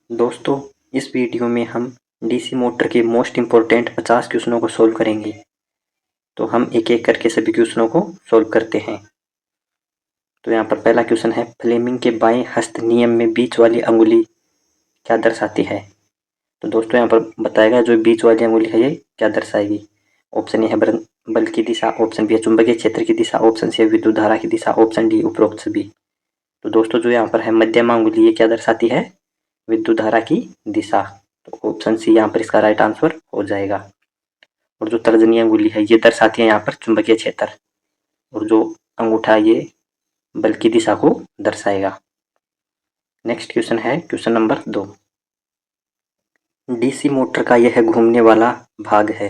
दोस्तों, इस वीडियो में हम डीसी मोटर के मोस्ट इम्पोर्टेंट 50 क्वेश्चनों को सोल्व करेंगे। तो हम एक एक करके सभी क्वेश्चनों को सोल्व करते हैं। तो यहाँ पर पहला क्वेश्चन है, फ्लेमिंग के बाएं हस्त नियम में बीच वाली अंगुली क्या दर्शाती है? तो दोस्तों यहाँ पर बताएगा जो बीच वाली अंगुली है ये क्या दर्शाएगी। ऑप्शन ए है बल की दिशा, ऑप्शन बी है चुंबकीय क्षेत्र की दिशा, ऑप्शन सी है विद्युत धारा की दिशा, ऑप्शन डी उपरोक्त सभी। तो दोस्तों जो यहाँ पर है मध्यमा अंगुली, ये क्या दर्शाती है? विद्युत धारा की दिशा। तो ऑप्शन सी यहाँ पर इसका राइट आंसर हो जाएगा। और जो तर्जनी अंगुली है ये दर्शाती है यहाँ पर चुंबकीय क्षेत्र, और जो अंगूठा ये बल की दिशा को दर्शाएगा। नेक्स्ट क्वेश्चन है क्वेश्चन नंबर 2। डीसी मोटर का यह घूमने वाला भाग है।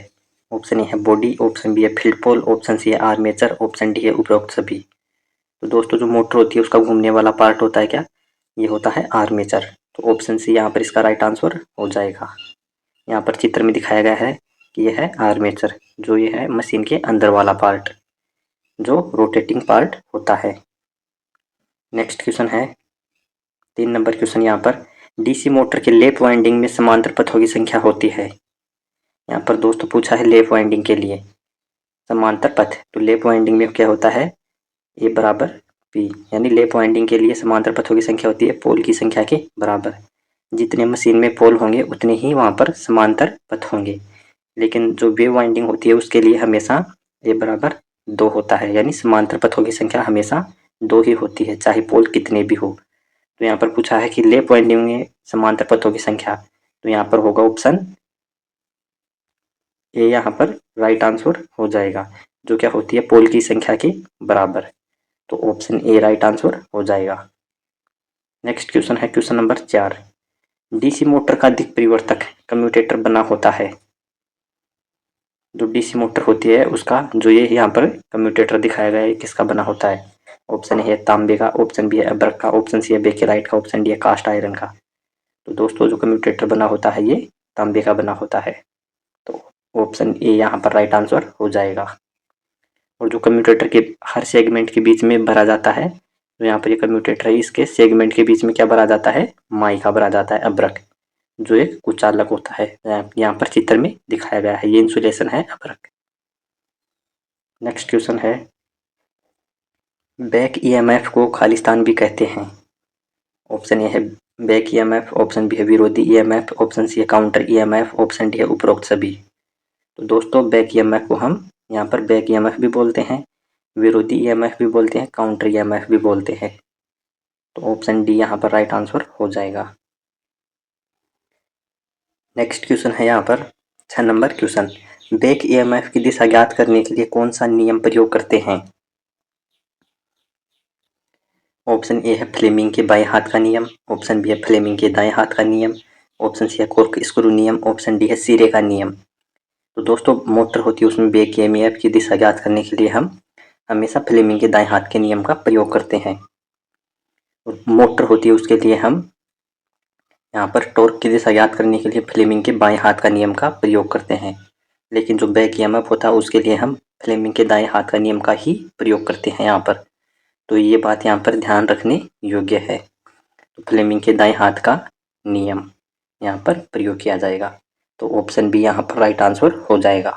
ऑप्शन ए है बॉडी, ऑप्शन बी है फील्ड पोल, ऑप्शन सी है आर्मेचर, ऑप्शन डी है उपरोक्त सभी। तो दोस्तों जो मोटर होती है उसका घूमने वाला पार्ट होता है क्या? ये होता है आर्मेचर। तो ऑप्शन सी यहाँ पर इसका राइट आंसर हो जाएगा। यहाँ पर चित्र में दिखाया गया है कि यह है आर्मेचर, जो ये है मशीन के अंदर वाला पार्ट, जो रोटेटिंग पार्ट होता है। नेक्स्ट क्वेश्चन है 3 नंबर क्वेश्चन यहाँ पर, डीसी मोटर के लेप वाइंडिंग में समांतर पथों की संख्या होती है। यहाँ पर दोस्तों पूछा है लेप वाइंडिंग के लिए समांतर पथ। तो लेप वाइंडिंग में क्या होता है? ए बराबर पी, यानी लेप वाइंडिंग के लिए समांतर पथों की संख्या होती है पोल की संख्या के बराबर। जितने मशीन में पोल होंगे उतने ही वहाँ पर समांतर पथ होंगे। लेकिन जो वेव वाइंडिंग होती है उसके लिए हमेशा ए बराबर 2 होता है, यानी समांतर पथों की संख्या हमेशा 2 ही होती है, चाहे पोल कितने भी हो। तो यहाँ पर पूछा है कि लेप वाइंडिंग में समांतर पथों की संख्या, तो यहाँ पर होगा ऑप्शन ए, यहाँ पर राइट आंसर हो जाएगा, जो क्या होती है पोल की संख्या के बराबर। तो ऑप्शन ए राइट आंसर हो जाएगा। नेक्स्ट क्वेश्चन है क्वेश्चन नंबर 4। डीसी मोटर का दिक् परिवर्तक कम्यूटेटर बना होता है। जो डीसी मोटर होती है उसका जो ये यहाँ पर कम्यूटेटर दिखाया गया है किसका बना होता है? ऑप्शन ए है तांबे का, ऑप्शन बी है अब्रक का, ऑप्शन सी है बेकेलाइट का, ऑप्शन डी है कास्ट आयरन का। तो दोस्तों जो कम्यूटेटर बना होता है ये तांबे का बना होता है। तो ऑप्शन ए यहाँ पर राइट आंसर हो जाएगा। और जो कम्यूटेटर के हर सेगमेंट के बीच में भरा जाता है, तो यहाँ पर ये कम्यूटेटर है, इसके सेगमेंट के बीच में क्या भरा जाता है? माइका भरा जाता है, अब्रक, जो एक कुचालक होता है। यहाँ पर चित्र में दिखाया गया है, ये इंसुलेशन है अब्रक। नेक्स्ट क्वेश्चन है, बैक ईएमएफ को खालिस्तान भी कहते हैं। ऑप्शन ए है बैक ईएमएफ, ऑप्शन बी है विरोधी ईएमएफ, ऑप्शन सी है काउंटर ईएमएफ, ऑप्शन डी है उपरोक्त सभी। तो दोस्तों बैक ईएमएफ को हम यहाँ पर बैक ईएमएफ भी बोलते हैं, विरोधी ईएमएफ भी बोलते हैं, काउंटर ईएमएफ भी बोलते हैं। तो ऑप्शन डी यहाँ पर राइट आंसर हो जाएगा। नेक्स्ट क्वेश्चन है यहाँ पर 6 नंबर क्वेश्चन, बैक ईएमएफ की दिशा ज्ञात करने के लिए कौन सा नियम प्रयोग करते हैं? ऑप्शन ए है फ्लेमिंग के बाएं हाथ का नियम, ऑप्शन बी है फ्लेमिंग के दाएं हाथ का नियम, ऑप्शन सी है कॉर्क स्क्रू नियम, ऑप्शन डी है सिरे का नियम। तो दोस्तों मोटर होती है उसमें बैक ईएमएफ की दिशा ज्ञात करने के लिए हम हमेशा फ्लेमिंग के दाएं हाथ के नियम का प्रयोग करते हैं। और मोटर होती है उसके लिए हम यहाँ पर टॉर्क की दिशा ज्ञात करने के लिए फ्लेमिंग के बाएं हाथ का नियम का प्रयोग करते हैं। लेकिन जो बैक ईएमएफ होता है उसके लिए हम फ्लेमिंग के दाएं हाथ का नियम का ही प्रयोग करते हैं यहाँ पर। तो ये बात यहाँ पर ध्यान रखने योग्य है। तो फ्लेमिंग के दाएं हाथ का नियम यहाँ पर प्रयोग किया जाएगा। तो ऑप्शन बी यहाँ पर राइट आंसर हो जाएगा।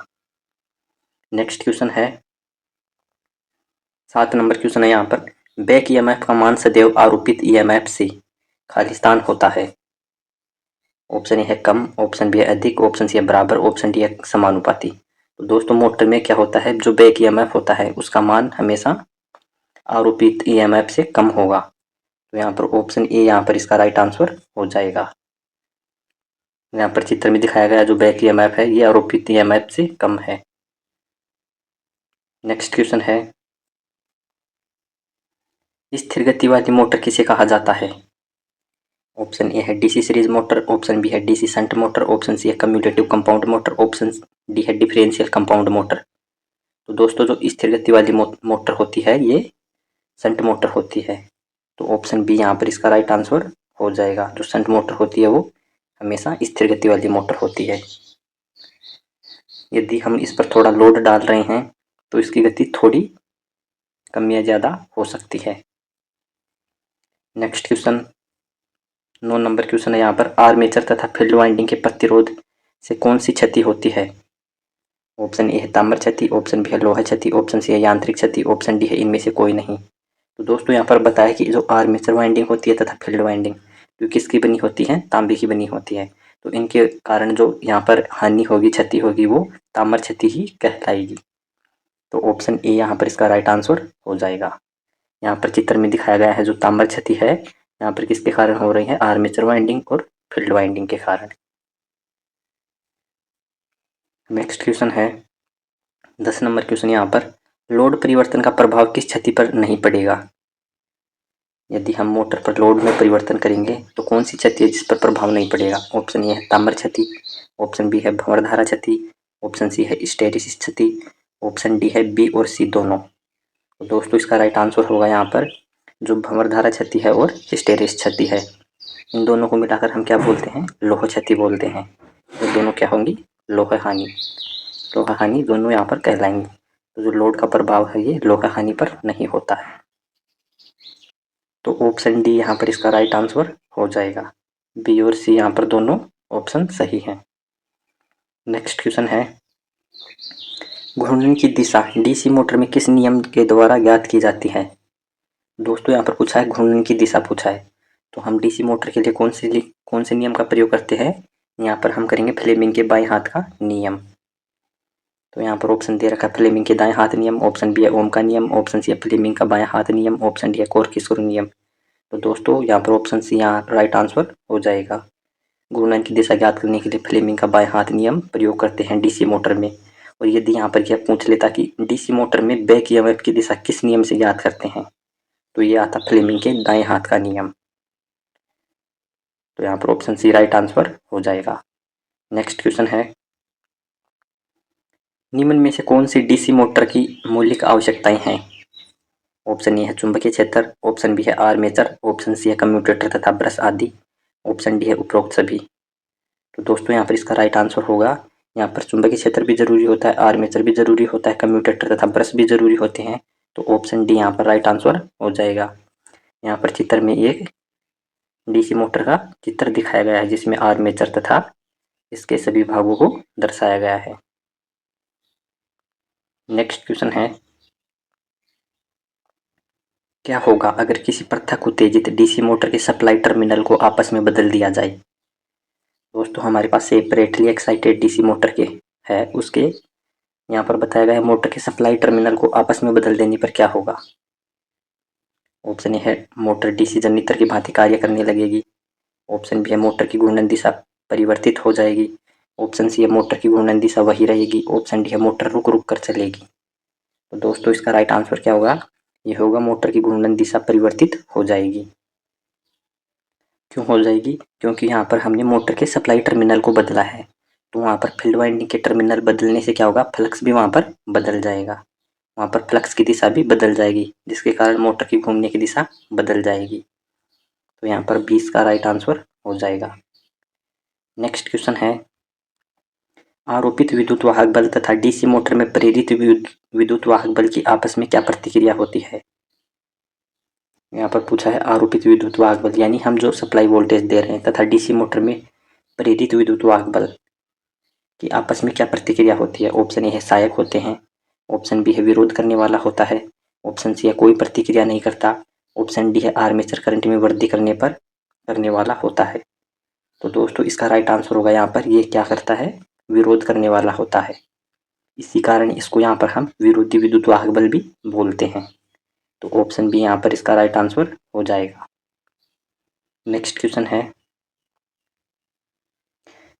नेक्स्ट क्वेश्चन है 7 नंबर क्वेश्चन है यहाँ पर, बैक ईएमएफ का मान सदैव आरोपित ईएमएफ से खालिस्तान होता है। ऑप्शन ए है कम, ऑप्शन बी है अधिक, ऑप्शन सी है बराबर, ऑप्शन डी है समानुपाती। तो दोस्तों मोटर में क्या होता है, जो बैक ईएमएफ होता है उसका मान हमेशा आरोपित ईएमएफ से कम होगा। तो यहाँ पर ऑप्शन ए यहाँ पर इसका राइट आंसर हो जाएगा। यहाँ पर चित्र में दिखाया गया जो बैक ईएमएफ है ये आरोपित ईएमएफ से कम है। नेक्स्ट क्वेश्चन है, स्थिर गति वाली मोटर किसे कहा जाता है? ऑप्शन ए है DC series motor, option B है DC shunt motor, option C है commutative compound motor, option D है डिफरेंशियल कंपाउंड मोटर। तो दोस्तों जो स्थिर गति वाली मोटर होती है ये शंट मोटर होती है। तो ऑप्शन बी यहाँ पर इसका राइट आंसर हो जाएगा। जो शंट मोटर होती है वो हमेशा स्थिर गति वाली मोटर होती है। यदि हम इस पर थोड़ा लोड डाल रहे हैं तो इसकी गति थोड़ी कम या ज़्यादा हो सकती है। नेक्स्ट क्वेश्चन 9 नंबर क्वेश्चन है यहाँ पर, आर्मेचर तथा फील्ड वाइंडिंग के प्रतिरोध से कौन सी क्षति होती है? ऑप्शन ए है ताम्र क्षति, ऑप्शन बी है लोहा क्षति, ऑप्शन सी है यांत्रिक क्षति, ऑप्शन डी है इनमें से कोई नहीं। तो दोस्तों यहाँ पर बताया कि जो आर्मेचर वाइंडिंग होती है तथा फील्ड वाइंडिंग जो किसकी बनी होती है? तांबे की बनी होती है। तो इनके कारण जो यहाँ पर हानि होगी, क्षति होगी, वो ताम्र क्षति ही कहलाएगी। तो ऑप्शन ए यहाँ पर इसका राइट आंसर हो जाएगा। यहाँ पर चित्र में दिखाया गया है जो ताम्र क्षति है यहाँ पर किसके कारण हो रही है? आर्मेचर वाइंडिंग और फील्ड वाइंडिंग के कारण। नेक्स्ट क्वेश्चन है 10 नंबर क्वेश्चन यहाँ पर, लोड परिवर्तन का प्रभाव किस क्षति पर नहीं पड़ेगा? यदि हम मोटर पर लोड में परिवर्तन करेंगे तो कौन सी क्षति है जिस पर प्रभाव नहीं पड़ेगा? ऑप्शन ए है ताम्र क्षति, ऑप्शन बी है भंवर धारा क्षति, ऑप्शन सी है हिस्टैरिसीस क्षति, ऑप्शन डी है बी और सी दोनों। तो दोस्तों इसका राइट आंसर होगा यहाँ पर जो भंवर धारा क्षति है और हिस्टैरिसीस क्षति है, इन दोनों को मिलाकर हम क्या बोलते हैं? लोह क्षति बोलते हैं। तो दोनों क्या होंगी? लोह हानि, लोह हानि दोनों यहाँ पर कहलाएंगी। तो जो लोड का प्रभाव है ये लोह हानि पर नहीं होता है। तो ऑप्शन डी यहाँ पर इसका राइट आंसर हो जाएगा। बी और सी यहाँ पर दोनों ऑप्शन सही हैं। नेक्स्ट क्वेश्चन है, घूर्णन की दिशा डीसी मोटर में किस नियम के द्वारा ज्ञात की जाती है? दोस्तों यहाँ पर पूछा है घूर्णन की दिशा पूछा है, तो हम डीसी मोटर के लिए कौन से नियम का प्रयोग करते हैं? यहाँ पर हम करेंगे फ्लेमिंग के बाएं हाथ का नियम। तो यहाँ पर ऑप्शन दे रखा है फ्लेमिंग के दाएं हाथ नियम, ऑप्शन बी है ओम का नियम, ऑप्शन सी है फ्लेमिंग का बाएं हाथ नियम, ऑप्शन डी है कोरकी नियम। तो दोस्तों यहाँ पर ऑप्शन सी यहाँ राइट आंसर हो जाएगा। घूर्णन की दिशा ज्ञात करने के लिए फ्लेमिंग का बाएं हाथ नियम प्रयोग करते हैं डीसी मोटर में। और यदि यहाँ पर यह पूछ लेता कि डीसी मोटर में बैक ईएमएफ की दिशा किस नियम से ज्ञात करते हैं, तो ये आता फ्लेमिंग के दाएं हाथ का नियम। तो यहाँ पर ऑप्शन सी राइट आंसर हो जाएगा। नेक्स्ट क्वेश्चन है, निम्न में से कौन सी डीसी मोटर की मौलिक आवश्यकताएं हैं? ऑप्शन ए है चुंबकीय क्षेत्र, ऑप्शन बी है आर्मेचर, ऑप्शन सी है कम्यूटेटर तथा ब्रश आदि, ऑप्शन डी है उपरोक्त सभी। तो दोस्तों यहाँ पर इसका राइट आंसर होगा, यहाँ पर चुंबकीय क्षेत्र भी जरूरी होता है, आर्मेचर भी जरूरी होता है, कम्यूटेटर तथा ब्रश भी जरूरी होते हैं। तो ऑप्शन डी यहाँ पर राइट आंसर हो जाएगा। यहाँ पर चित्र में एक डीसी मोटर का चित्र दिखाया गया है जिसमें आर्मेचर तथा इसके सभी भागों को दर्शाया गया है। नेक्स्ट क्वेश्चन है, क्या होगा अगर किसी पृथक उत्तेजित डीसी मोटर के सप्लाई टर्मिनल को आपस में बदल दिया जाए? दोस्तों हमारे पास सेपरेटली एक्साइटेड डीसी मोटर के है, उसके यहाँ पर बताया गया है मोटर के सप्लाई टर्मिनल को आपस में बदल देने पर क्या होगा? ऑप्शन ए है मोटर डीसी जनरेटर की भांति कार्य करने लगेगी, ऑप्शन बी है मोटर की घूर्णन दिशा परिवर्तित हो जाएगी, ऑप्शन सी है मोटर की घूर्णन दिशा वही रहेगी, ऑप्शन डी है मोटर रुक रुक कर चलेगी। तो दोस्तों इसका राइट आंसर क्या होगा? ये होगा मोटर की घूर्णन दिशा परिवर्तित हो जाएगी। क्यों हो जाएगी? क्योंकि यहाँ पर हमने मोटर के सप्लाई टर्मिनल को बदला है, तो वहाँ पर फील्ड वाइंडिंग के टर्मिनल बदलने से क्या होगा? फ्लक्स भी वहाँ पर बदल जाएगा, वहाँ पर फ्लक्स की दिशा भी बदल जाएगी, जिसके कारण मोटर की घूमने की दिशा बदल जाएगी। तो यहाँ पर 20 का राइट आंसर हो जाएगा। नेक्स्ट क्वेश्चन है, आरोपित विद्युत वाहक बल तथा डीसी मोटर में प्रेरित विद्युत वाहक बल की आपस में क्या प्रतिक्रिया होती है? यहाँ पर पूछा है आरोपित विद्युत वाहक बल यानी हम जो सप्लाई वोल्टेज दे रहे हैं तथा डीसी मोटर में प्रेरित विद्युत वाहक बल की आपस में क्या प्रतिक्रिया होती है? ऑप्शन ए है सहायक होते हैं, ऑप्शन बी है विरोध करने वाला होता है, ऑप्शन सी है कोई प्रतिक्रिया नहीं करता, ऑप्शन डी है आर्मेचर करंट में वृद्धि करने पर करने वाला होता है। तो दोस्तों इसका राइट आंसर होगा यहाँ पर ये क्या करता है? विरोध करने वाला होता है। इसी कारण इसको यहाँ पर हम विरोधी विद्युत वाहक बल भी बोलते हैं। तो ऑप्शन बी यहाँ पर इसका राइट आंसर हो जाएगा। नेक्स्ट क्वेश्चन है,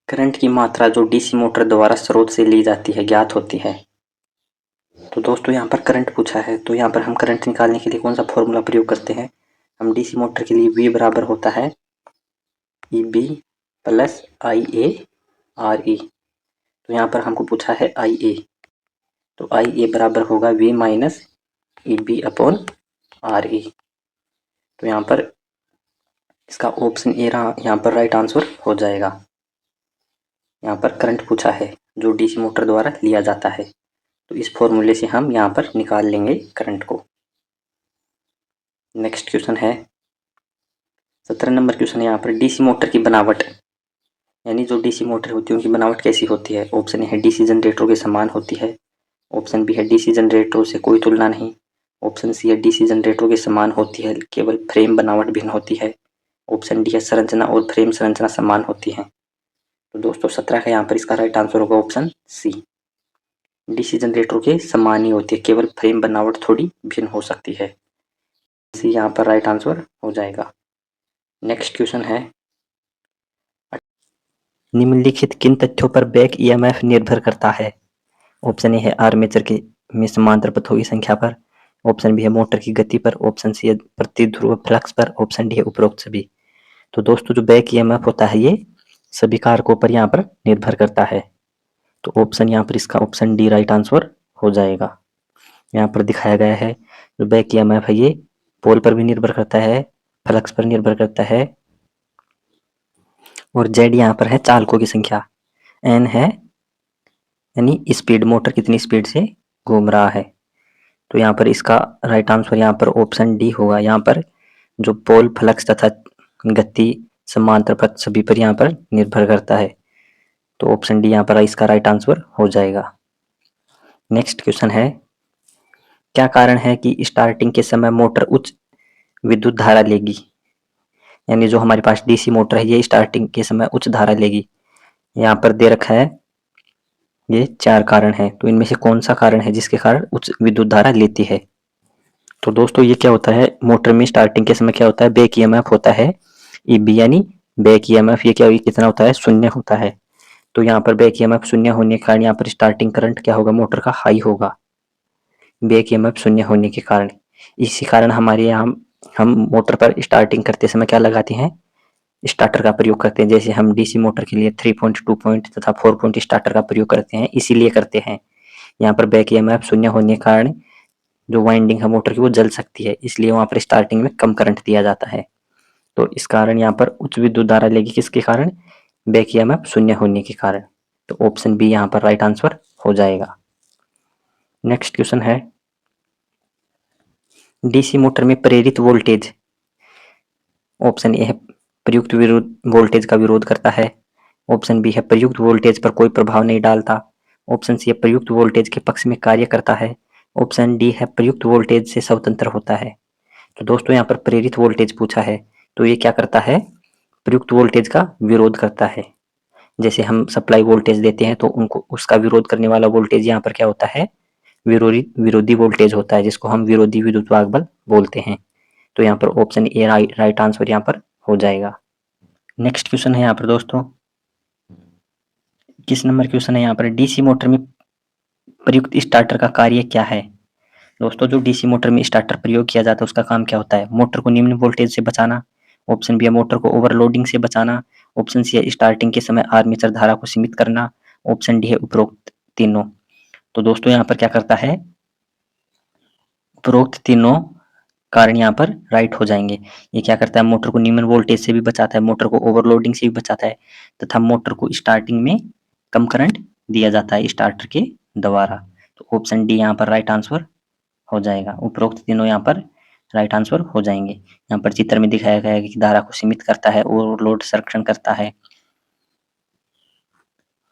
करंट की मात्रा जो डीसी मोटर द्वारा स्रोत से ली जाती है ज्ञात होती है। तो दोस्तों यहाँ पर करंट पूछा है, तो यहाँ पर हम करंट निकालने के लिए कौन सा फॉर्मूला प्रयोग करते हैं? हम डीसी मोटर के लिए V बराबर होता है EB प्लस IA RE। तो यहाँ पर हमको पूछा है IA, तो IA बराबर होगा V minus EB upon RE। तो यहाँ पर इसका ऑप्शन ए रहा, यहाँ पर राइट आंसर हो जाएगा। यहाँ पर करंट पूछा है जो डीसी मोटर द्वारा लिया जाता है, तो इस फॉर्मूले से हम यहाँ पर निकाल लेंगे करंट को। नेक्स्ट क्वेश्चन है, 17 नंबर क्वेश्चन है यहाँ पर डीसी मोटर की बनावट, यानी जो डीसी मोटर होती है उनकी बनावट कैसी होती है। ऑप्शन ए है डीसी जनरेटरों के समान होती है। ऑप्शन बी है डीसी जनरेटरों से कोई तुलना नहीं। ऑप्शन सी है डीसी जनरेटरों के समान होती है, केवल फ्रेम बनावट भिन्न होती है। ऑप्शन डी है संरचना और फ्रेम संरचना समान होती है। तो दोस्तों 17 का यहाँ पर इसका राइट आंसर होगा ऑप्शन सी, डीसी जनरेटरों के समान ही होती है, केवल फ्रेम बनावट थोड़ी भिन्न हो सकती है। सी यहाँ पर राइट आंसर हो जाएगा। नेक्स्ट क्वेश्चन है, निम्नलिखित किन तथ्यों पर बैक ईएमएफ निर्भर करता है। ऑप्शन ए है आर्मेचर के में समांतर पथों की संख्या पर। ऑप्शन बी है मोटर की गति पर। ऑप्शन सी है प्रतिध्रुव फ्लक्स पर। ऑप्शन डी है उपरोक्त सभी। तो दोस्तों जो बैक ईएमएफ होता है ये सभी कारकों पर यहाँ पर निर्भर करता है। तो ऑप्शन यहाँ पर इसका ऑप्शन डी राइट आंसर हो जाएगा। यहाँ पर दिखाया गया है जो बैक ईएमएफ है ये पोल पर भी निर्भर करता है, फ्लक्स पर निर्भर करता है, और जेड यहाँ पर है चालकों की संख्या, एन है यानी स्पीड, मोटर कितनी स्पीड से घूम रहा है। तो यहाँ पर इसका राइट आंसर यहाँ पर ऑप्शन डी होगा। यहाँ पर जो पोल, फ्लक्स तथा गति, समांतर पथ सभी पर यहाँ पर निर्भर करता है। तो ऑप्शन डी यहाँ पर इसका राइट आंसर हो जाएगा। नेक्स्ट क्वेश्चन है, क्या कारण है कि स्टार्टिंग के समय मोटर उच्च विद्युत धारा लेगी, यानी जो हमारे पास डीसी मोटर है ये स्टार्टिंग के समय उच्च धारा लेगी। यहाँ पर दे रखा है ये 4 कारण है, तो इनमें से कौन सा कारण है जिसके कारण उच्च विद्युत धारा लेती है। तो दोस्तों ये क्या होता है, मोटर में स्टार्टिंग के समय क्या होता है, बैक ईएमएफ होता है ईबी, यानी बैक ईएमएफ ये क्या कितना होता है, 0 होता है। तो यहाँ पर बैक ईएमएफ 0 होने के कारण यहाँ पर स्टार्टिंग करंट क्या होगा, मोटर का हाई होगा, बैक ईएमएफ 0 होने के कारण। इसी कारण हमारे यहाँ हम मोटर पर स्टार्टिंग करते समय क्या लगाते हैं, स्टार्टर का प्रयोग करते हैं। जैसे हम डीसी मोटर के लिए 3 पॉइंट, 2 पॉइंट तथा 4 पॉइंट स्टार्टर का प्रयोग करते हैं, इसीलिए करते हैं। यहाँ पर बैक ईएमएफ 0 होने के कारण जो वाइंडिंग है मोटर की वो जल सकती है, इसलिए वहां पर स्टार्टिंग में कम करंट दिया जाता है। तो इस कारण यहाँ पर उच्च विद्युत धारा लेगी, किसके कारण, बैक ईएमएफ 0 होने के कारण। तो ऑप्शन बी यहाँ पर राइट आंसर हो जाएगा। नेक्स्ट क्वेश्चन है, डीसी मोटर में प्रेरित वोल्टेज, ऑप्शन ए है प्रयुक्त वोल्टेज का विरोध करता है। ऑप्शन बी है प्रयुक्त वोल्टेज पर कोई प्रभाव नहीं डालता। ऑप्शन सी है प्रयुक्त वोल्टेज के पक्ष में कार्य करता है। ऑप्शन डी है प्रयुक्त वोल्टेज से स्वतंत्र होता है। तो दोस्तों यहाँ पर प्रेरित वोल्टेज पूछा है, तो ये क्या करता है, प्रयुक्त वोल्टेज का विरोध करता है। जैसे हम सप्लाई वोल्टेज देते हैं तो उनको उसका विरोध करने वाला वोल्टेज यहाँ पर क्या होता है, विरोधी वोल्टेज होता है, जिसको हम विरोधी विद्युत वाहक बल बोलते हैं। तो यहाँ पर ऑप्शन ए राइट आंसर यहाँ पर हो जाएगा। नेक्स्ट क्वेश्चन है यहाँ पर दोस्तों, किस नंबर क्वेश्चन है यहाँ पर, डीसी मोटर में प्रयुक्त स्टार्टर का कार्य क्या है। दोस्तों जो डीसी मोटर में स्टार्टर प्रयोग किया जाता है उसका काम क्या होता है, मोटर को निम्न वोल्टेज से बचाना। ऑप्शन बी है मोटर को ओवरलोडिंग से बचाना। ऑप्शन सी है स्टार्टिंग के समय आर्मेचर धारा को सीमित करना। ऑप्शन डी है उपरोक्त तीनों। तो दोस्तों यहाँ पर क्या करता है, उपरोक्त तीनों कारण यहाँ पर राइट हो जाएंगे। ये क्या करता है, मोटर को निम्न वोल्टेज से भी बचाता है, मोटर को ओवरलोडिंग से भी बचाता है, तथा मोटर को स्टार्टिंग में कम करंट दिया जाता है स्टार्टर के द्वारा। तो ऑप्शन डी यहाँ पर राइट आंसर हो जाएगा। उपरोक्त तीनों यहाँ पर राइट आंसर हो जाएंगे। यहाँ पर चित्र में दिखाया गया है कि धारा को सीमित करता है, ओवरलोड संरक्षण करता है।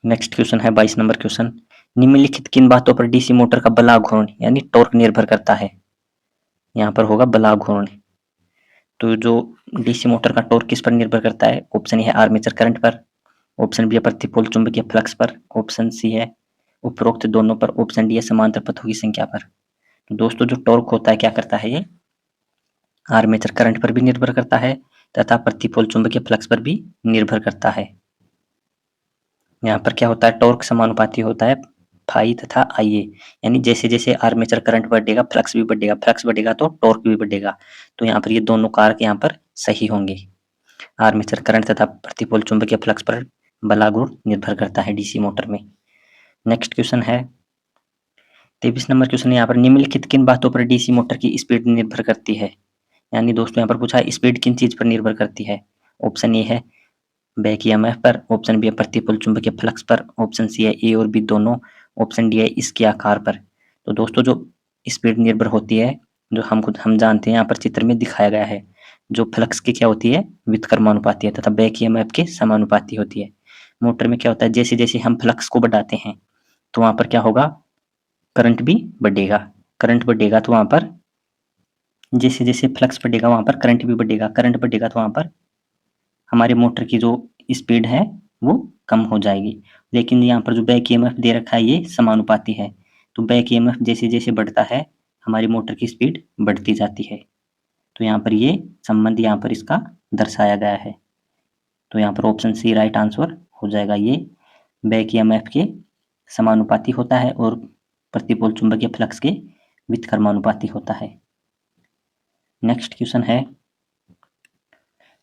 नेक्स्ट क्वेश्चन है 22 नंबर क्वेश्चन, निम्नलिखित किन बातों पर डीसी मोटर का बलाव घूर्ण यानी टॉर्क निर्भर करता है। यहाँ पर होगा बलाव घूर्ण। तो जो डीसी मोटर का टॉर्क किस पर निर्भर करता है, ऑप्शन ए है आर्मेचर करंट पर। ऑप्शन बी है प्रतिपोल चुंबकीय फ्लक्स पर। ऑप्शन सी है उपरोक्त दोनों पर। ऑप्शन डी है समांतर पथों की संख्या पर। तो दोस्तों जो टॉर्क होता है क्या करता है, ये आर्मेचर करंट पर भी निर्भर करता है तथा प्रतिपोल चुंबकीय फ्लक्स पर भी निर्भर करता है। यहाँ पर क्या होता है, टॉर्क समानुपाती होता है फाई तथा आईए, यानी जैसे जैसे आर्मेचर करंट बढ़ेगा फ्लक्स भी बढ़ेगा, फ्लक्स बढ़ेगा तो टॉर्क भी बढ़ेगा। तो यहाँ पर ये दोनों कारक यहाँ पर सही होंगे। आर्मेचर करंट तथा प्रतिपोल चुंबकीय फ्लक्स पर बलाव गुण निर्भर करता है डीसी मोटर में। नेक्स्ट क्वेश्चन है 23 नंबर क्वेश्चन, यहाँ पर निम्नलिखित किन बातों पर डीसी मोटर की स्पीड निर्भर करती है। यानी दोस्तों यहाँ पर पूछा है स्पीड किन चीज पर निर्भर करती है। ऑप्शन ए है बैक ईएमएफ पर। ऑप्शन बी है प्रतिपोल चुंबकीय फ्लक्स पर। ऑप्शन सी है ए और बी दोनों। ऑप्शन डी है इसके आकार पर। तो दोस्तों जो स्पीड निर्भर होती है, जो हम जानते हैं, यहाँ पर चित्र में दिखाया गया है। जो फ्लक्स की क्या होती है, व्युत्क्रमानुपाती है तथा बैक ईएमएफ के समानुपाती होती है। मोटर में क्या होता है, जैसे जैसे हम फ्लक्स को बढ़ाते हैं तो वहां पर क्या होगा, करंट भी बढ़ेगा। करंट बढ़ेगा तो वहां पर जैसे जैसे फ्लक्स बढ़ेगा वहां पर करंट भी बढ़ेगा। करंट बढ़ेगा तो वहां पर हमारे मोटर की जो स्पीड है वो कम हो जाएगी। लेकिन यहाँ पर जो बैक ईएमएफ दे रखा है ये समानुपाती है, तो बैक ईएमएफ जैसे जैसे बढ़ता है हमारी मोटर की स्पीड बढ़ती जाती है। तो यहाँ पर ये संबंध यहाँ पर इसका दर्शाया गया है। तो यहाँ पर ऑप्शन सी राइट आंसर हो जाएगा। ये बैक ईएमएफ के समानुपाती होता है और प्रतिपोल चुंबकीय फ्लक्स के व्युत्क्रमानुपाती होता है। नेक्स्ट क्वेश्चन है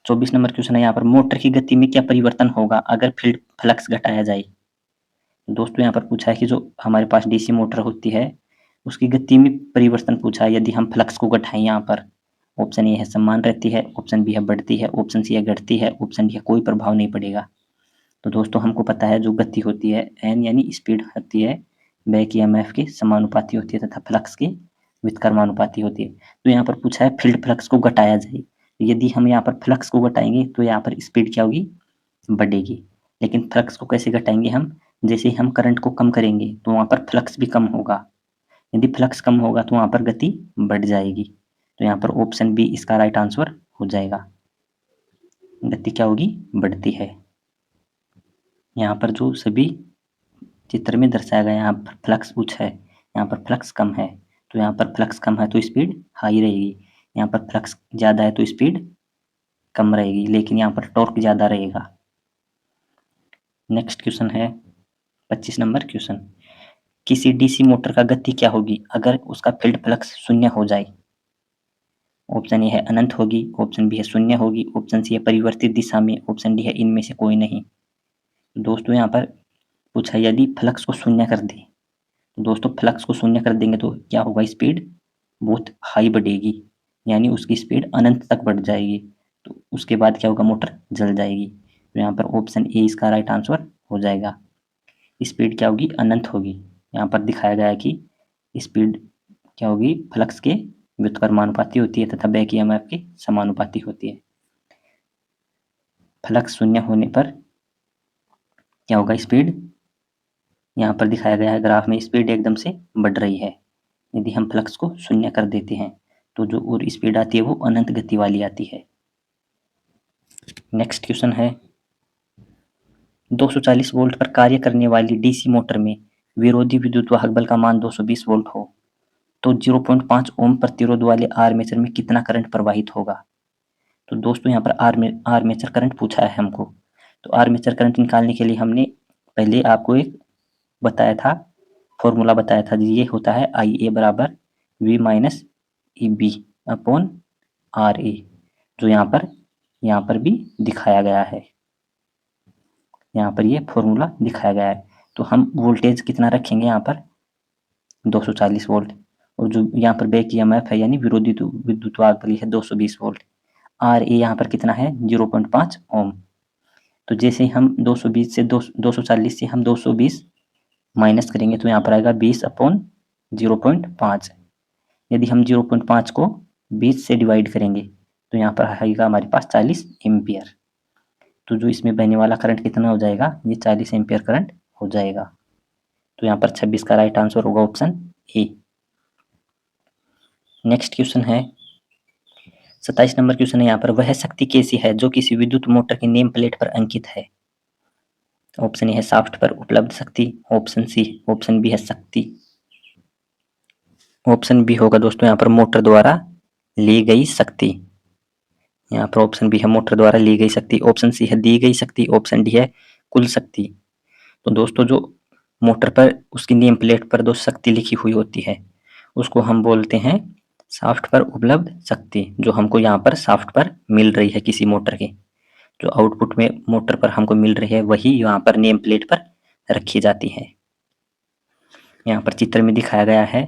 24 नंबर क्वेश्चन है यहाँ पर, मोटर की गति में क्या परिवर्तन होगा अगर फील्ड फ्लक्स घटाया जाए। दोस्तों यहाँ पर पूछा है कि जो हमारे पास डीसी मोटर होती है उसकी गति में परिवर्तन पूछा है यदि हम फ्लक्स को घटाएं। यहाँ पर ऑप्शन ए है समान रहती है, ऑप्शन बी है बढ़ती है, ऑप्शन सी है घटती है, ऑप्शन डी है कोई प्रभाव नहीं पड़ेगा। तो दोस्तों हमको पता है जो गति होती है एन यानी स्पीड होती है बैक ईएमएफ के समानुपाती होती है तथा फ्लक्स के व्युत्क्रमानुपाती होती है। तो यहाँ पर पूछा है फील्ड फ्लक्स को घटाया जाए, यदि हम यहाँ पर फ्लक्स को घटाएंगे तो यहाँ पर स्पीड क्या होगी, बढ़ेगी। लेकिन फ्लक्स को कैसे घटाएंगे हम, जैसे हम करंट को कम करेंगे तो वहां पर फ्लक्स भी कम होगा, यदि फ्लक्स कम होगा तो वहां पर गति बढ़ जाएगी। तो यहाँ पर ऑप्शन बी इसका राइट आंसर हो जाएगा, गति क्या होगी, बढ़ती है। यहाँ पर जो सभी चित्र में दर्शाया गया, यहाँ पर फ्लक्स उच्च है, यहाँ पर फ्लक्स कम है, तो यहाँ पर फ्लक्स कम है तो स्पीड हाई रहेगी, यहाँ पर फ्लक्स ज़्यादा है तो स्पीड कम रहेगी, लेकिन यहाँ पर टॉर्क ज़्यादा रहेगा। नेक्स्ट क्वेश्चन है 25 नंबर क्वेश्चन, किसी डीसी मोटर का गति क्या होगी अगर उसका फील्ड फ्लक्स शून्य हो जाए। ऑप्शन ए है अनंत होगी, ऑप्शन बी है शून्य होगी, ऑप्शन सी है परिवर्तित दिशा में, ऑप्शन डी है इनमें से कोई नहीं। दोस्तों यहाँ पर पूछा यदि फ्लक्स को शून्य कर दे, तो दोस्तों फ्लक्स को शून्य कर देंगे तो क्या होगा, स्पीड बहुत हाई बढ़ेगी, यानी उसकी स्पीड अनंत तक बढ़ जाएगी। तो उसके बाद क्या होगा, मोटर जल जाएगी। तो यहाँ पर ऑप्शन ए इसका राइट आंसर हो जाएगा, स्पीड क्या होगी, अनंत होगी। यहाँ पर दिखाया गया है कि स्पीड क्या होगी, फ्लक्स के व्युत्क्रमानुपाती होती है तथा बैक ईएमएफ के समानुपाती होती है। फ्लक्स शून्य होने पर क्या होगा, स्पीड यहाँ पर दिखाया गया है ग्राफ में, स्पीड एकदम से बढ़ रही है। यदि हम फ्लक्स को शून्य कर देते हैं तो जो और स्पीड आती है वो अनंत गति वाली आती है। नेक्स्ट क्वेश्चन है 240 वोल्ट पर कार्य करने वाली डीसी मोटर में विरोधी विद्युत वाहक बल का मान 220 वोल्ट हो तो 0.5 ओम प्रतिरोध वाले आर्मेचर में कितना करंट प्रवाहित होगा। तो दोस्तों यहाँ पर आर्मेचर करंट पूछा है हमको, तो आर्मेचर करंट निकालने के लिए हमने पहले आपको एक बताया था, फॉर्मूला बताया था, ये होता है आई ए बराबर V minus E B upon R A, जो यहाँ पर भी दिखाया गया है, यहाँ पर ये फॉर्मूला दिखाया गया है। तो हम वोल्टेज कितना रखेंगे यहाँ पर 240 वोल्ट, और जो यहाँ पर बैक ईएमएफ है यानी विरोधी विद्युत वाहक बल है 220 वोल्ट, आर ए यहाँ पर कितना है 0.5 ओम। तो जैसे ही हम 220 से 240 से हम 220 माइनस करेंगे तो यहाँ पर आएगा 20 अपॉन 0.5। यदि हम 0.5 को 20 से डिवाइड करेंगे तो यहाँ पर आएगा हमारे पास 40 एम्पियर। तो जो इसमें बहने वाला करंट कितना हो जाएगा, ये 40 एम्पियर करंट हो जाएगा। तो यहाँ पर 26 का राइट आंसर होगा ऑप्शन ए। नेक्स्ट क्वेश्चन है 27 नंबर क्वेश्चन है यहाँ पर, वह शक्ति कैसी है जो किसी विद्युत मोटर की नेम प्लेट पर अंकित है। ऑप्शन ए है शाफ्ट पर उपलब्ध शक्ति, ऑप्शन बी है शक्ति, ऑप्शन बी होगा दोस्तों यहाँ पर मोटर द्वारा ली गई शक्ति। यहाँ पर ऑप्शन बी है मोटर द्वारा ली गई शक्ति, ऑप्शन सी है दी गई शक्ति, ऑप्शन डी है कुल शक्ति। तो दोस्तों जो मोटर पर उसकी नेम प्लेट पर जो शक्ति लिखी हुई होती है उसको हम बोलते हैं शाफ्ट पर उपलब्ध शक्ति, जो हमको यहाँ पर शाफ्ट पर मिल रही है किसी मोटर के, जो आउटपुट में मोटर पर हमको मिल रही है वही यहाँ पर नेम प्लेट पर रखी जाती है। यहाँ पर चित्र में दिखाया गया है,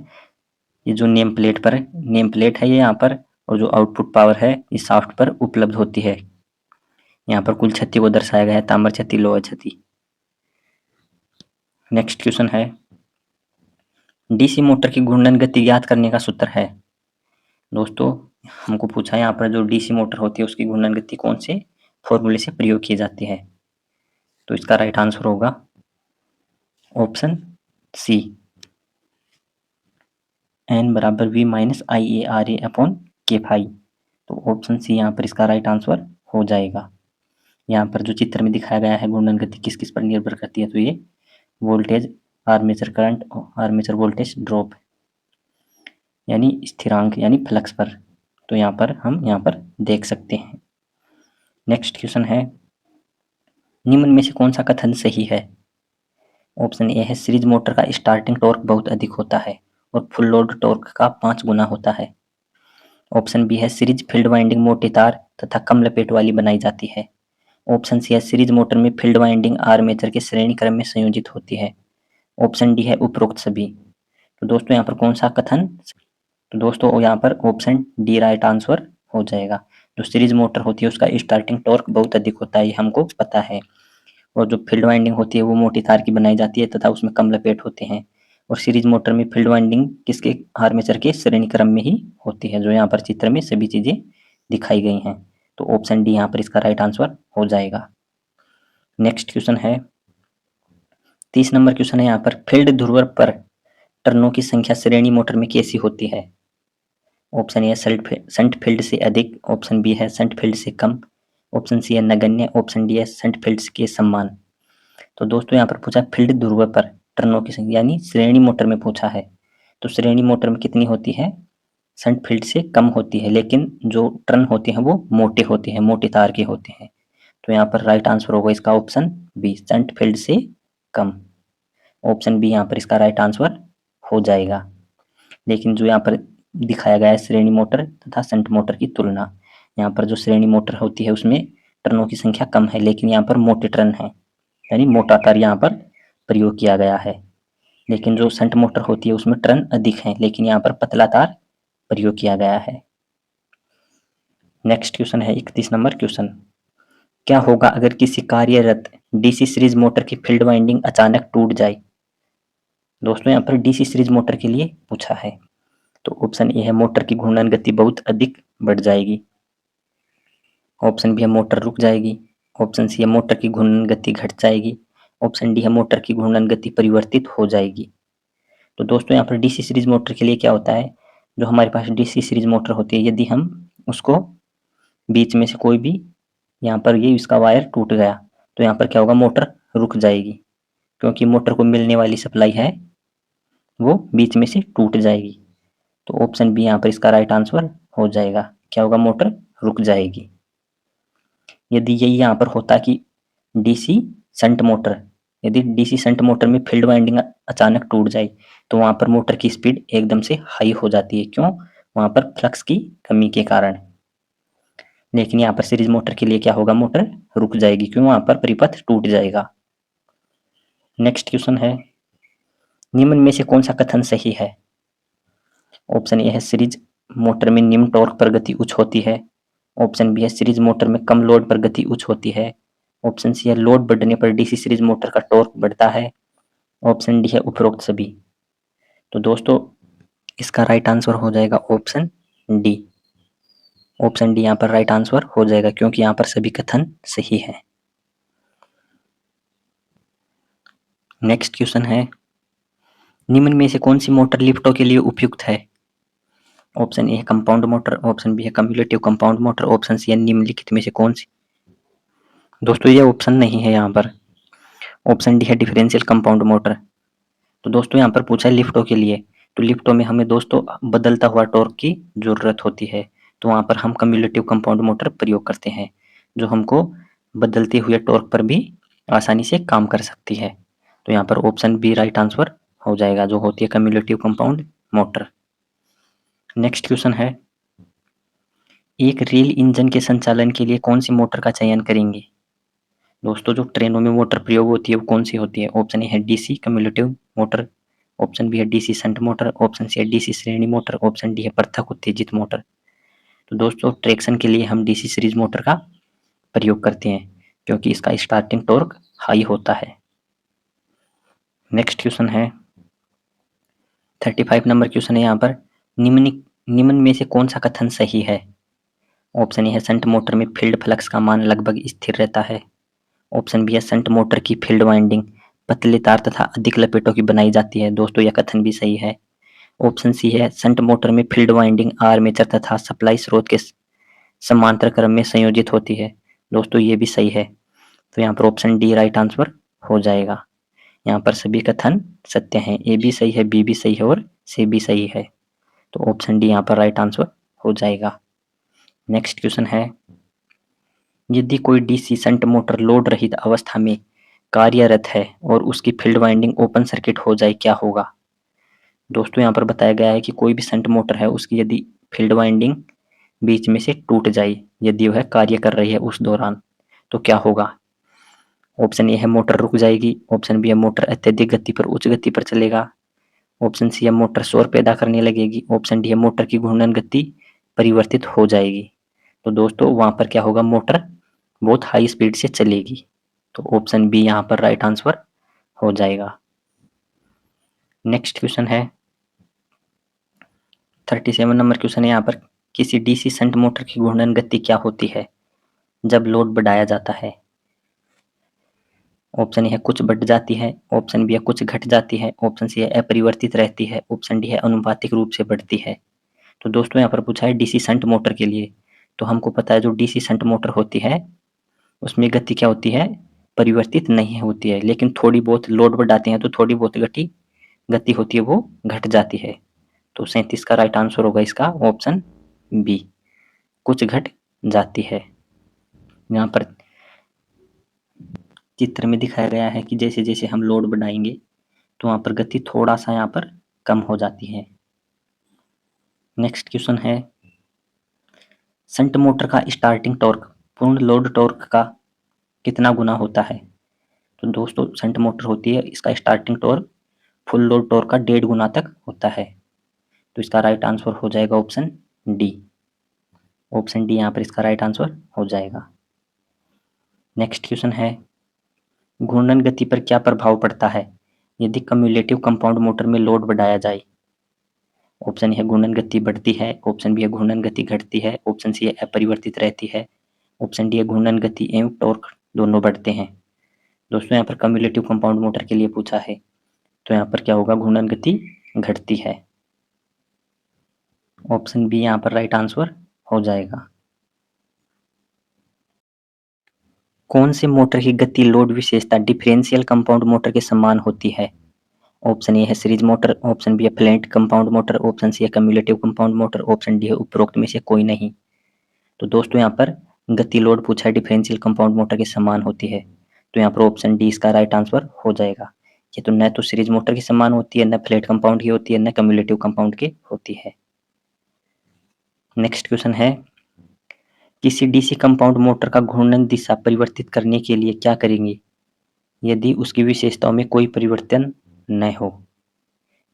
ये जो नेम प्लेट है ये यहाँ पर, और जो आउटपुट पावर है ये शाफ्ट पर उपलब्ध होती है। यहाँ पर कुल क्षति को दर्शाया गया है, ताम्र क्षति, लोहा क्षति। नेक्स्ट क्वेश्चन है डीसी मोटर की घूर्णन गति ज्ञात करने का सूत्र है। दोस्तों हमको पूछा है यहाँ पर जो डीसी मोटर होती है उसकी घूर्णन गति कौन से फॉर्मूले से प्रयोग की जाती है। तो इसका राइट आंसर होगा ऑप्शन सी, एन बराबर V minus I A R A upon K phi. तो ऑप्शन सी यहाँ पर इसका राइट आंसर हो जाएगा। यहाँ पर जो चित्र में दिखाया गया है घूर्णन गति किस किस पर निर्भर करती है, तो ये voltage, armature current, armature voltage drop यानी स्थिरांक यानी फ्लक्स पर। तो यहाँ पर देख सकते हैं। नेक्स्ट क्वेश्चन है, निम्न में से कौन सा कथन सही है। ऑप्शन ए है सीरीज मोटर का स्टार्टिंग टॉर्क बहुत अधिक होता है और फुल लोड टॉर्क का 5 गुना होता है। ऑप्शन बी है सीरीज फील्ड वाइंडिंग मोटी तार तथा कम लपेट वाली बनाई जाती है। ऑप्शन सी है सीरीज मोटर में फील्ड वाइंडिंग आर्मेचर के श्रेणी क्रम में संयोजित होती है। ऑप्शन डी है उपरोक्त सभी। तो दोस्तों यहाँ पर कौन सा कथन, तो दोस्तों यहाँ पर ऑप्शन डी राइट आंसर हो जाएगा। जो सीरीज मोटर होती है उसका स्टार्टिंग टॉर्क बहुत अधिक होता है, ये हमको पता है। और जो फील्ड वाइंडिंग होती है वो मोटी तार की बनाई जाती है तथा उसमें कम लपेट होते हैं। और सीरीज मोटर में फील्ड वाइंडिंग किसके, आर्मेचर के श्रेणी क्रम में ही होती है, जो यहाँ पर चित्र में सभी चीजें दिखाई गई हैं। तो ऑप्शन डी यहाँ पर इसका राइट आंसर हो जाएगा। नेक्स्ट क्वेश्चन है 30 नंबर क्वेश्चन है यहाँ पर, फील्ड ध्रुव पर टर्नों की संख्या श्रेणी मोटर में कैसी होती है। ऑप्शन ए संट फील्ड से अधिक, ऑप्शन बी है संट फील्ड से कम, ऑप्शन सी है नगण्य, ऑप्शन डी है संट फील्ड के समान। तो दोस्तों यहाँ पर पूछा फील्ड ध्रुव पर टर्नों की संख्या यानी श्रेणी मोटर में पूछा है। तो श्रेणी मोटर में कितनी होती है, संट फील्ड से कम होती है, लेकिन जो टर्न होते हैं वो मोटे होते हैं, मोटे तार के होते हैं। तो यहाँ पर राइट आंसर होगा इसका ऑप्शन बी, संट फील्ड से कम। ऑप्शन बी यहाँ पर इसका राइट आंसर हो जाएगा। लेकिन जो यहाँ पर दिखाया गया है श्रेणी मोटर तथा संट मोटर की तुलना, यहाँ पर जो श्रेणी मोटर होती है उसमें टर्नों की संख्या कम है, लेकिन यहाँ पर मोटे टर्न है यानी मोटा तार यहाँ पर प्रयोग किया गया है। लेकिन जो संट मोटर होती है उसमें टर्न अधिक है, लेकिन यहाँ पर पतला तार प्रयोग किया गया है। नेक्स्ट क्वेश्चन है 31 नंबर क्वेश्चन, क्या होगा अगर किसी कार्यरत डीसी सीरीज मोटर की फील्ड वाइंडिंग अचानक टूट जाए। दोस्तों यहाँ पर डीसी सीरीज मोटर के लिए पूछा है। तो ऑप्शन ए है मोटर की घूर्णन गति बहुत अधिक बढ़ जाएगी, ऑप्शन बी है मोटर रुक जाएगी, ऑप्शन सी है मोटर की घूर्णन गति घट जाएगी, ऑप्शन डी है मोटर की घूर्णन गति परिवर्तित हो जाएगी। तो दोस्तों यहाँ पर डीसी सीरीज मोटर के लिए क्या होता है, जो हमारे पास डीसी सीरीज मोटर होती है यदि हम उसको बीच में से कोई भी, यहाँ पर ये इसका वायर टूट गया तो यहाँ पर क्या होगा, मोटर रुक जाएगी, क्योंकि मोटर को मिलने वाली सप्लाई है वो बीच में से टूट जाएगी। तो ऑप्शन बी यहाँ पर इसका राइट आंसर हो जाएगा, क्या होगा, मोटर रुक जाएगी। यदि यही यहाँ पर होता कि डीसी संट मोटर, यदि डीसी संट मोटर में फील्ड वाइंडिंग अचानक टूट जाए तो वहां पर मोटर की स्पीड एकदम से हाई हो जाती है, क्यों, वहां पर फ्लक्स की कमी के कारण। लेकिन यहाँ पर सीरीज मोटर के लिए क्या होगा, मोटर रुक जाएगी, क्यों, वहां पर परिपथ टूट जाएगा। नेक्स्ट क्वेश्चन है, निम्न में से कौन सा कथन सही है। ऑप्शन ए है सीरीज मोटर में निम्न टॉर्क पर गति उच्च होती है, ऑप्शन बी है सीरीज मोटर में कम लोड पर गति उच्च होती है, ऑप्शन सी है लोड बढ़ने पर डीसी सीरीज मोटर का टॉर्क बढ़ता है, ऑप्शन डी है उपरोक्त सभी। तो दोस्तों इसका राइट आंसर हो जाएगा ऑप्शन डी। ऑप्शन डी यहाँ पर राइट आंसर हो जाएगा, क्योंकि यहाँ पर सभी कथन सही है। नेक्स्ट क्वेश्चन है, निम्न में से कौन सी मोटर लिफ्टों के लिए उपयुक्त है। ऑप्शन ए है कंपाउंड मोटर, ऑप्शन बी है cumulative compound motor, option C है निम्नलिखित में से कौन सी। दोस्तों ये ऑप्शन नहीं है यहाँ पर, ऑप्शन डी है डिफरेंशियल कंपाउंड मोटर। तो दोस्तों यहाँ पर पूछा है लिफ्टों के लिए, तो लिफ्टों में हमें दोस्तों बदलता हुआ टॉर्क की जरूरत होती है, तो वहाँ पर हम कम्युलेटिव कंपाउंड मोटर प्रयोग करते हैं, जो हमको बदलते हुए टॉर्क पर भी आसानी से काम कर सकती है। तो यहाँ पर ऑप्शन बी राइट आंसर हो जाएगा, जो होती है cumulative compound motor. Next question है, एक रेल इंजन के संचालन के लिए कौन सी मोटर का चयन करेंगे। दोस्तों जो ट्रेनों में मोटर प्रयोग होती है वो कौन सी होती है। ऑप्शन ए है DC cumulative motor, option B है DC shunt motor, option C है डीसी श्रेणी मोटर, ऑप्शन डी है पृथक उत्तेजित मोटर। तो दोस्तों ट्रैक्शन के लिए हम डीसी सीरीज मोटर का प्रयोग करते हैं, क्योंकि इसका स्टार्टिंग टॉर्क हाई होता है। नेक्स्ट क्वेश्चन है 35 नंबर क्वेश्चन है यहाँ पर, निम्न में से कौन सा कथन सही है? ऑप्शन ए है शंट मोटर में फील्ड फ्लक्स का मान लगभग स्थिर रहता है। ऑप्शन बी है शंट मोटर की फील्ड वाइंडिंग पतले तार तथा अधिक लपेटों की बनाई जाती है। दोस्तों यह कथन भी सही है। ऑप्शन सी है शंट मोटर में फील्ड वाइंडिंग आर्मेचर तथा सप्लाई स्रोत के समांतर क्रम में संयोजित होती है। दोस्तों ये भी सही है। तो यहाँ पर ऑप्शन डी राइट आंसर हो जाएगा। यहाँ पर सभी कथन सत्य हैं। ए भी सही है, बी भी सही है और सी भी सही है। तो ऑप्शन डी यहाँ पर राइट आंसर हो जाएगा। नेक्स्ट क्वेश्चन है, यदि कोई डीसी शंट मोटर लोड रहित अवस्था में कार्यरत है और उसकी फील्ड वाइंडिंग ओपन सर्किट हो जाए क्या होगा? दोस्तों यहाँ पर बताया गया है कि कोई भी शंट मोटर है उसकी यदि फील्ड वाइंडिंग बीच में से टूट जाए, यदि वह कार्य कर रही है उस दौरान, तो क्या होगा? ऑप्शन ए है मोटर रुक जाएगी। ऑप्शन बी है मोटर अत्यधिक गति पर उच्च गति पर चलेगा। ऑप्शन सी है मोटर शोर पैदा करने लगेगी। ऑप्शन डी है मोटर की घूर्णन गति परिवर्तित हो जाएगी। तो दोस्तों वहां पर क्या होगा, मोटर बहुत हाई स्पीड से चलेगी। तो ऑप्शन बी यहाँ पर राइट आंसर हो जाएगा। नेक्स्ट क्वेश्चन है 37 नंबर क्वेश्चन है यहाँ पर, किसी डीसी शंट मोटर की घूर्णन गति क्या होती है जब लोड बढ़ाया जाता है? ऑप्शन ए है कुछ बढ़ जाती है। ऑप्शन बी है कुछ घट जाती है। ऑप्शन सी है अपरिवर्तित रहती है। ऑप्शन डी है अनुपातिक रूप से बढ़ती है। तो दोस्तों यहाँ पर पूछा है डीसी शंट मोटर के लिए। तो हमको पता है जो डीसी शंट मोटर होती है उसमें गति क्या होती है, परिवर्तित नहीं होती है, लेकिन थोड़ी बहुत लोड बढ़ाते हैं तो थोड़ी बहुत गति होती है वो घट जाती है। तो 37 का राइट आंसर होगा इसका ऑप्शन बी, कुछ घट जाती है। यहाँ पर चित्र में दिखाया गया है कि जैसे जैसे हम लोड बढ़ाएंगे तो वहां पर गति थोड़ा सा यहाँ पर कम हो जाती है। नेक्स्ट क्वेश्चन है, शंट मोटर का स्टार्टिंग टॉर्क पूर्ण लोड टॉर्क का कितना गुना होता है? तो दोस्तों शंट मोटर होती है, इसका starting torque full load torque का 1.5 गुना तक होता है। तो इसका राइट आंसर हो जाएगा ऑप्शन डी। ऑप्शन डी यहाँ पर इसका राइट आंसर हो जाएगा। नेक्स्ट क्वेश्चन है, घूर्णन गति पर क्या प्रभाव पड़ता है यदि कम्युलेटिव कंपाउंड मोटर में लोड बढ़ाया जाए? ऑप्शन है घूर्णन गति बढ़ती है। ऑप्शन बी है घूर्णन गति घटती है। ऑप्शन सी है अपरिवर्तित रहती है। ऑप्शन डी है घूर्णन गति एवं टॉर्क दोनों बढ़ते हैं। दोस्तों यहाँ पर कम्युलेटिव कंपाउंड मोटर के लिए पूछा है, तो यहाँ पर क्या होगा, घूर्णन गति घटती है। ऑप्शन बी यहाँ पर राइट आंसर हो जाएगा। कौन से मोटर की गति लोड विशेषता डिफरेंशियल कंपाउंड मोटर के समान होती है? ऑप्शन ए है सीरीज मोटर। ऑप्शन बी है flat compound motor. Option C है cumulative compound motor. Option D है उपरोक्त में से कोई नहीं। तो दोस्तों यहाँ पर गति लोड पूछा है डिफरेंशियल कंपाउंड मोटर के समान होती है, तो यहाँ पर ऑप्शन डी इसका राइट आंसर हो जाएगा। ये तो न तो सीरीज मोटर के समान होती है, न फ्लैट कंपाउंड की होती है, न कम्युलेटिव कंपाउंड की होती है। नेक्स्ट क्वेश्चन है, किसी डीसी कंपाउंड मोटर का घूर्णन दिशा परिवर्तित करने के लिए क्या करेंगे यदि उसकी विशेषताओं में कोई परिवर्तन न हो?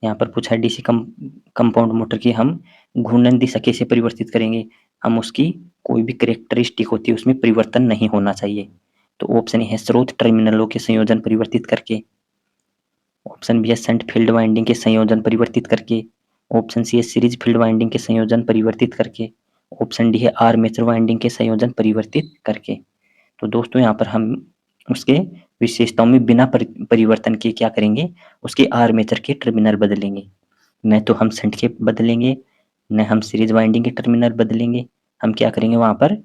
यहाँ पर पूछा है डीसी कंपाउंड मोटर की हम घूर्णन दिशा कैसे परिवर्तित करेंगे, हम उसकी कोई भी करेक्टरिस्टिक होती है उसमें परिवर्तन नहीं होना चाहिए। तो ऑप्शन है स्रोत टर्मिनलों के संयोजन परिवर्तित करके। ऑप्शन बी है शंट फील्ड वाइंडिंग के संयोजन परिवर्तित करके। ऑप्शन सी है सीरीज फील्ड वाइंडिंग के संयोजन परिवर्तित करके। ऑप्शन डी है आर्मेचर वाइंडिंग के संयोजन परिवर्तित करके। तो दोस्तों यहाँ पर हम उसके विशेषताओं में बिना परिवर्तन के क्या करेंगे, उसके आर्मेचर के टर्मिनल बदलेंगे। न तो हम शंट के बदलेंगे, न हम सीरीज वाइंडिंग के टर्मिनल बदलेंगे। हम क्या करेंगे, वहां पर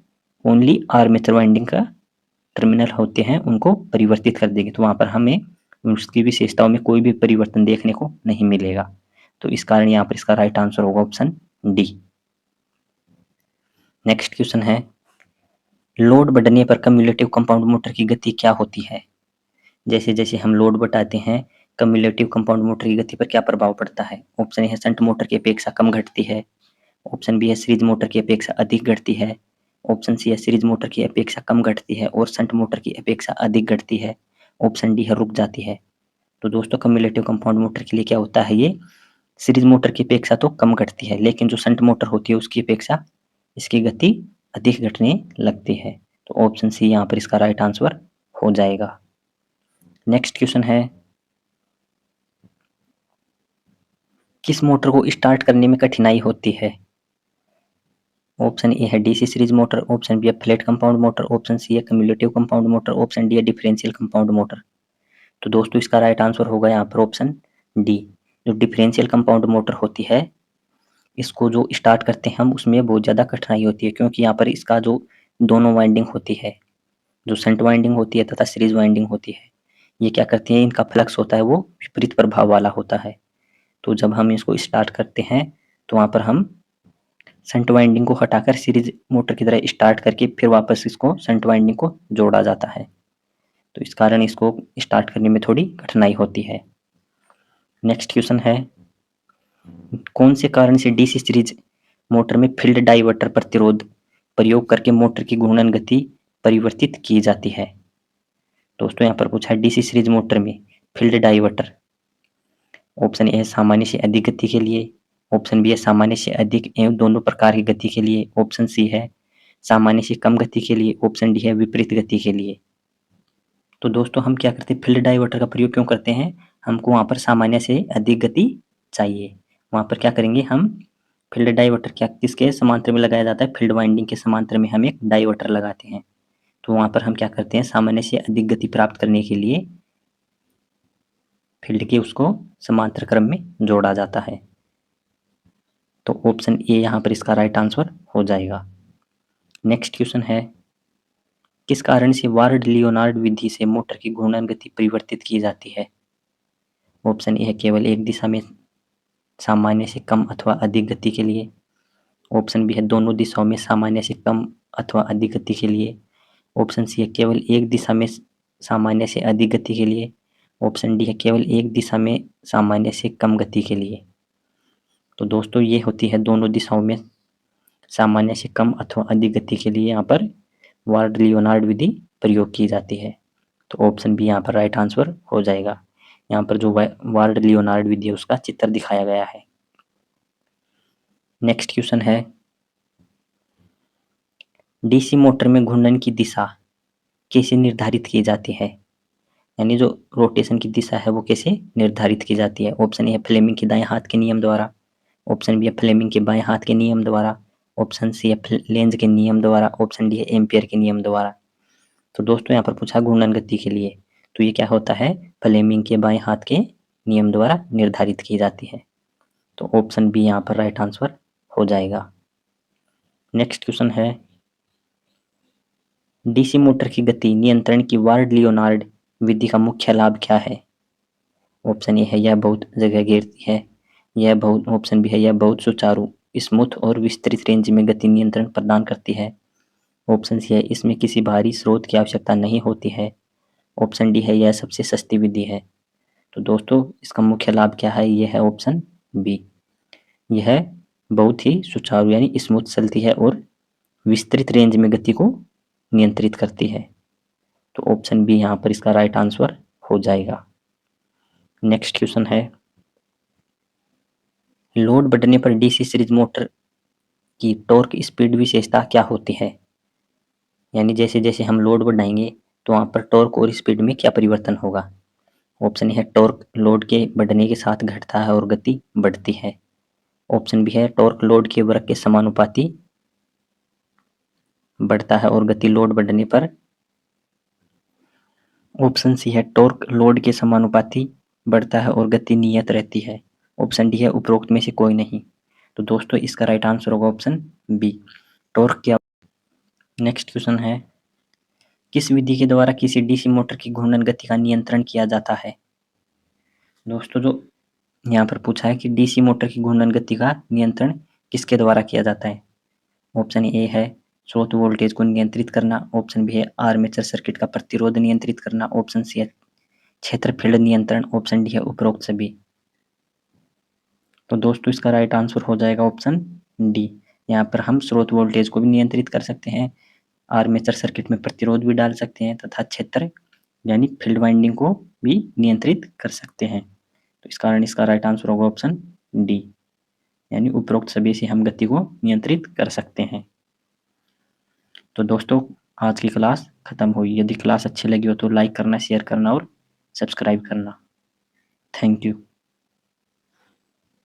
ओनली आर्मेचर वाइंडिंग का टर्मिनल होते हैं उनको परिवर्तित कर देंगे। तो वहां पर हमें उसकी विशेषताओं में कोई भी परिवर्तन देखने को नहीं मिलेगा। तो इस कारण यहाँ पर इसका राइट आंसर होगा ऑप्शन डी। नेक्स्ट क्वेश्चन है, लोड बढ़ने पर कम्युलेटिव कंपाउंड मोटर की गति क्या होती है? जैसे जैसे हम लोड बढ़ाते हैं कम्युलेटिव कंपाउंड मोटर की गति पर क्या प्रभाव पड़ता है? ऑप्शन है शंट मोटर की अपेक्षा कम घटती है। ऑप्शन बी है सीरीज मोटर की अपेक्षा अधिक घटती है। ऑप्शन सी है सीरीज मोटर की अपेक्षा कम घटती है और शंट मोटर की अपेक्षा अधिक घटती है। ऑप्शन डी है रुक जाती है। तो दोस्तों कम्युलेटिव कंपाउंड मोटर के लिए क्या होता है, ये सीरीज मोटर की अपेक्षा तो कम घटती है, लेकिन जो शंट मोटर होती है उसकी अपेक्षा इसकी गति अधिक घटने लगती है। तो ऑप्शन सी यहाँ पर इसका राइट आंसर हो जाएगा। नेक्स्ट क्वेश्चन है, किस मोटर को स्टार्ट करने में कठिनाई होती है? ऑप्शन ए है DC series motor, option B है flat compound motor, option C है cumulative compound motor, option D है डिफरेंशियल कंपाउंड मोटर। तो दोस्तों इसका राइट आंसर होगा यहाँ पर ऑप्शन डी। जो डिफरेंशियल कंपाउंड मोटर होती है, इसको जो स्टार्ट करते हैं हम, उसमें बहुत ज़्यादा कठिनाई होती है, क्योंकि यहाँ पर इसका जो दोनों वाइंडिंग होती है, जो शंट वाइंडिंग होती है तथा सीरीज वाइंडिंग होती है, ये क्या करती है, इनका फ्लक्स होता है वो विपरीत प्रभाव वाला होता है। तो जब हम इसको स्टार्ट करते हैं तो वहाँ पर हम शंट वाइंडिंग को हटाकर सीरीज मोटर की तरह स्टार्ट करके फिर वापस इसको शंट वाइंडिंग को जोड़ा जाता है। तो इस कारण इसको स्टार्ट करने में थोड़ी कठिनाई होती है। नेक्स्ट क्वेश्चन है, कौन से कारण से डीसी सीरीज मोटर में फील्ड डाइवर्टर प्रतिरोध प्रयोग करके मोटर की घूर्णन गति परिवर्तित की जाती है। दोस्तों यहाँ पर पूछा है डीसी सीरीज मोटर में फील्ड डाइवर्टर। ऑप्शन ए है सामान्य से अधिक गति के लिए, ऑप्शन बी है सामान्य से अधिक एवं दोनों प्रकार की गति के लिए, ऑप्शन सी है सामान्य से कम गति के लिए, ऑप्शन डी है विपरीत गति के लिए। तो दोस्तों हम क्या करते हैं, फील्ड डाइवर्टर का प्रयोग क्यों करते हैं, हमको वहाँ पर सामान्य से अधिक गति चाहिए। वहाँ पर क्या करेंगे हम, फील्ड डाइवर्टर क्या किसके समांतर में लगाया जाता है, फील्ड वाइंडिंग के समांतर में हम एक डाइवर्टर लगाते हैं। तो वहाँ पर हम क्या करते हैं, सामान्य से अधिक गति प्राप्त करने के लिए फील्ड के उसको समांतर क्रम में जोड़ा जाता है। तो ऑप्शन ए यहाँ पर इसका राइट आंसर हो जाएगा। नेक्स्ट क्वेश्चन है, किस कारण से वार्ड लियोनार्ड विधि से मोटर की घूर्णन गति परिवर्तित की जाती है। ऑप्शन ए है केवल एक दिशा में सामान्य से कम अथवा अधिक गति के लिए, ऑप्शन बी है दोनों दिशाओं में सामान्य से कम अथवा अधिक गति के लिए, ऑप्शन सी है केवल एक दिशा में सामान्य से अधिक गति के लिए, ऑप्शन डी है केवल एक दिशा में सामान्य से कम गति के लिए। तो दोस्तों ये होती है दोनों दिशाओं में सामान्य से कम अथवा अधिक गति के लिए यहाँ पर वार्ड लियोनार्ड विधि प्रयोग की जाती है। तो ऑप्शन बी यहाँ पर राइट आंसर हो जाएगा। यहाँ पर जो वार्ड लियोनार्ड विधि है उसका चित्र दिखाया गया है। नेक्स्ट क्वेश्चन है, डीसी मोटर में घूर्णन की दिशा कैसे निर्धारित की जाती है, यानी जो रोटेशन की दिशा है वो कैसे निर्धारित की जाती है। ऑप्शन ए है फ्लेमिंग के दाएं हाथ के नियम द्वारा, ऑप्शन बी है फ्लेमिंग के बाएं हाथ के नियम द्वारा, ऑप्शन सी है लेंज के नियम द्वारा, ऑप्शन डी है एम्पियर के नियम द्वारा। तो दोस्तों यहाँ पर पूछा घूर्णन गति के लिए, तो ये क्या होता है, फ्लेमिंग के बाएं हाथ के नियम द्वारा निर्धारित की जाती है। तो ऑप्शन बी यहाँ पर राइट आंसर हो जाएगा। नेक्स्ट क्वेश्चन है, डीसी मोटर की गति नियंत्रण की वार्ड लियोनार्ड विधि का मुख्य लाभ क्या है। ऑप्शन ए है यह बहुत जगह घेरती है, यह बहुत, ऑप्शन बी है यह बहुत सुचारू स्मूथ और विस्तृत रेंज में गति नियंत्रण प्रदान करती है, ऑप्शन सी है इसमें किसी बाहरी स्रोत की आवश्यकता नहीं होती है, ऑप्शन डी है यह सबसे सस्ती विधि है। तो दोस्तों इसका मुख्य लाभ क्या है, यह है ऑप्शन बी, यह बहुत ही सुचारू यानी स्मूथ चलती है और विस्तृत रेंज में गति को नियंत्रित करती है। तो ऑप्शन बी यहाँ पर इसका राइट आंसर हो जाएगा। नेक्स्ट क्वेश्चन है, लोड बढ़ने पर डीसी सीरीज मोटर की टॉर्क स्पीड विशेषता क्या होती है, यानी जैसे जैसे हम लोड बढ़ाएंगे तो वहाँ पर टॉर्क और स्पीड में क्या परिवर्तन होगा। ऑप्शन है टॉर्क लोड के बढ़ने के साथ घटता है और गति बढ़ती है, ऑप्शन बी है टॉर्क लोड के वर्ग के समानुपाती बढ़ता है और गति लोड बढ़ने पर, ऑप्शन सी है टॉर्क लोड के समानुपाती बढ़ता है और गति नियत रहती है, ऑप्शन डी है उपरोक्त में से कोई नहीं। तो दोस्तों इसका राइट आंसर होगा ऑप्शन बी, टॉर्क क्या। नेक्स्ट क्वेश्चन है, किस विधि के द्वारा किसी डीसी मोटर की घूर्णन गति का नियंत्रण किया जाता है। दोस्तों जो यहाँ पर पूछा है कि डीसी मोटर की घूर्णन गति का नियंत्रण किसके द्वारा किया जाता है। ऑप्शन ए है स्रोत वोल्टेज को नियंत्रित करना, ऑप्शन बी है आर्मेचर सर्किट का प्रतिरोध नियंत्रित करना, ऑप्शन सी है क्षेत्र फील्ड नियंत्रण, ऑप्शन डी है उपरोक्त सभी। तो दोस्तों इसका राइट आंसर हो जाएगा ऑप्शन डी। यहाँ पर हम स्रोत वोल्टेज को भी नियंत्रित कर सकते हैं, आर्मेचर सर्किट में प्रतिरोध भी डाल सकते हैं तथा क्षेत्र यानी फील्ड वाइंडिंग को भी नियंत्रित कर सकते हैं। तो इस कारण इसका राइट आंसर होगा ऑप्शन डी, यानी उपरोक्त सभी से हम गति को नियंत्रित कर सकते हैं। तो दोस्तों आज की क्लास खत्म हुई। यदि क्लास अच्छी लगी हो तो लाइक करना, शेयर करना और सब्सक्राइब करना। Thank you.